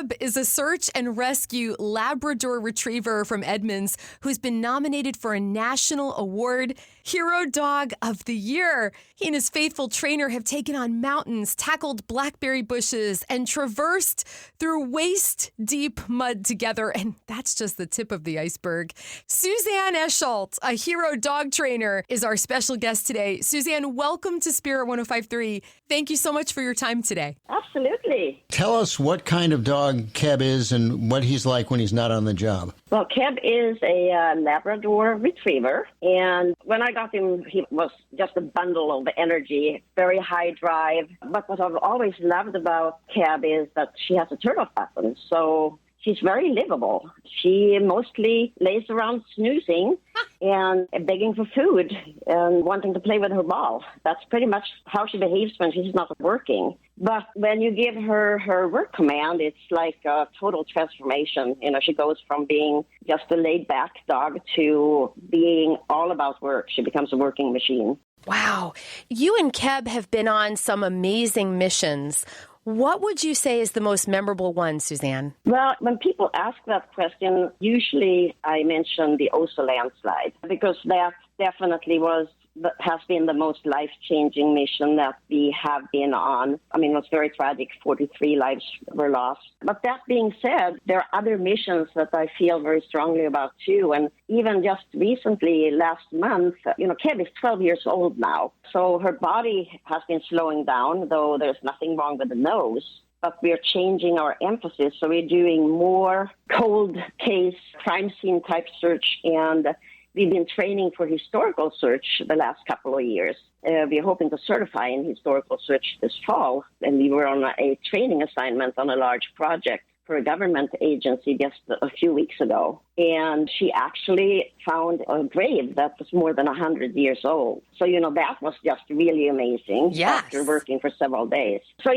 Keb is a search and rescue Labrador retriever from Edmonds who's been nominated for a national award, Hero Dog of the Year. He and his faithful trainer have taken on mountains, tackled blackberry bushes, and traversed through waist-deep mud together. And that's just the tip of the iceberg. Suzanne Eshult, a hero dog trainer, is our special guest today. Suzanne, welcome to Spirit 105.3. Thank you so much for your time today. Absolutely. Tell us what kind of dog Keb is and what he's like when he's not on the job. Well, Keb is a Labrador retriever, and when I got him, he was just a bundle of energy, very high drive. But what I've always loved about Keb is that she has a turn-off button, so she's very livable. She mostly lays around snoozing and begging for food and wanting to play with her ball. That's pretty much how she behaves when she's not working. But when you give her her work command, it's like a total transformation. You know, she goes from being just a laid-back dog to being all about work. She becomes a working machine. Wow. You and Keb have been on some amazing missions. What would you say is the most memorable one, Suzanne? Well, when people ask that question, usually I mention the Oso landslide because that definitely has been the most life-changing mission that we have been on. I mean, it was very tragic. 43 lives were lost. But that being said, there are other missions that I feel very strongly about, too. And even just recently, last month, Keb is 12 years old now. So her body has been slowing down, though there's nothing wrong with the nose. But we're changing our emphasis. So we're doing more cold case, crime scene type search, and we've been training for historical search the last couple of years. We're hoping to certify in historical search this fall, and we were on a training assignment on a large project for a government agency just a few weeks ago. And she actually found a grave that was more than 100 years old. So, that was just really amazing. Yes. After working for several days. So,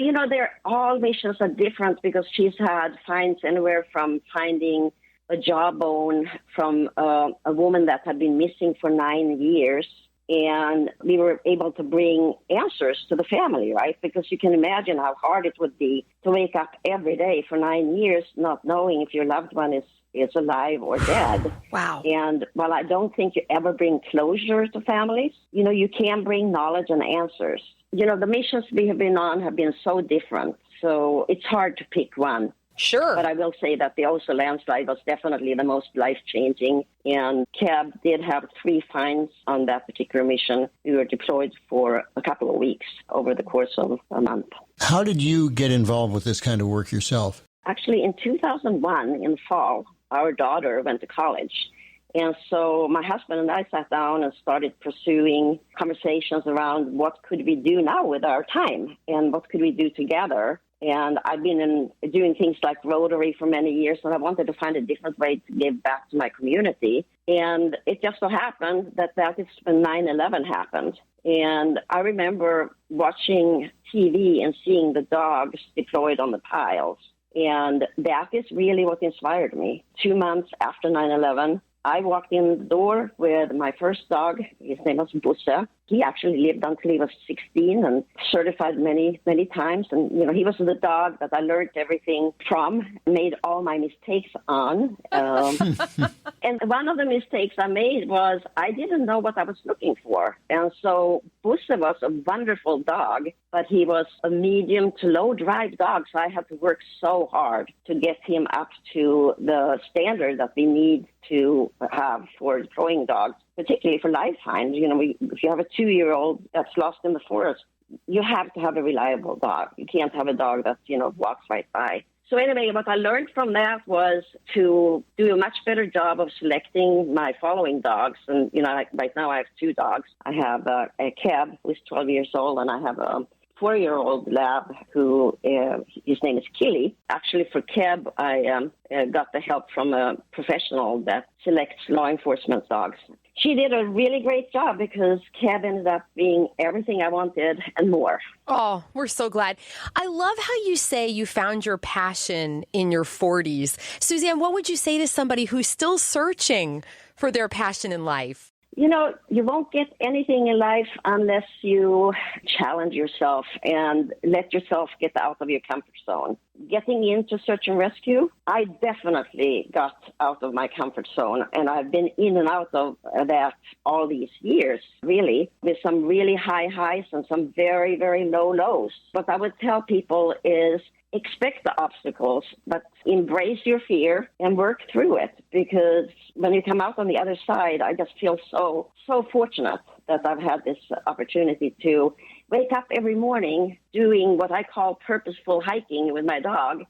all missions are different because she's had finds anywhere from finding a jawbone from a woman that had been missing for 9 years. And we were able to bring answers to the family, right? Because you can imagine how hard it would be to wake up every day for 9 years not knowing if your loved one is alive or dead. Wow. And while I don't think you ever bring closure to families, you can bring knowledge and answers. The missions we have been on have been so different. So it's hard to pick one. Sure. But I will say that the Oso landslide was definitely the most life-changing. And Keb did have 3 finds on that particular mission. We were deployed for a couple of weeks over the course of a month. How did you get involved with this kind of work yourself? Actually, in 2001, in the fall, our daughter went to college. And so my husband and I sat down and started pursuing conversations around what could we do now with our time and what could we do together. And I've been doing things like Rotary for many years, and I wanted to find a different way to give back to my community. And it just so happened that is when 9/11 happened. And I remember watching TV and seeing the dogs deployed on the piles. And that is really what inspired me. 2 months after 9/11, I walked in the door with my first dog. His name was Busse. He actually lived until he was 16 and certified many, many times. And, he was the dog that I learned everything from, made all my mistakes on. And one of the mistakes I made was I didn't know what I was looking for. And so Busse was a wonderful dog, but he was a medium to low drive dog. So I had to work so hard to get him up to the standard that we need to have for deploying dogs, particularly for lifetime. If you have a 2-year-old that's lost in the forest, you have to have a reliable dog. You can't have a dog that, walks right by. So anyway, what I learned from that was to do a much better job of selecting my following dogs. And, right now I have 2 dogs. I have a Keb, who's 12 years old, and I have a 4-year-old lab who, his name is Killy. Actually, for Keb, I got the help from a professional that selects law enforcement dogs. She did a really great job because Keb ended up being everything I wanted and more. Oh, we're so glad. I love how you say you found your passion in your 40s. Suzanne, what would you say to somebody who's still searching for their passion in life? You know, you won't get anything in life unless you challenge yourself and let yourself get out of your comfort zone. Getting into search and rescue, I definitely got out of my comfort zone, and I've been in and out of that all these years, really, with some really high highs and some very, very low lows. What I would tell people is expect the obstacles, but embrace your fear and work through it, because when you come out on the other side, I just feel so fortunate that I've had this opportunity to wake up every morning doing what I call purposeful hiking with my dog,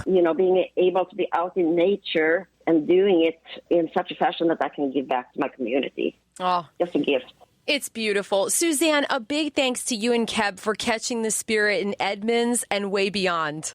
being able to be out in nature and doing it in such a fashion that I can give back to my community. Oh, just a gift. It's beautiful. Suzanne, a big thanks to you and Keb for catching the spirit in Edmonds and way beyond.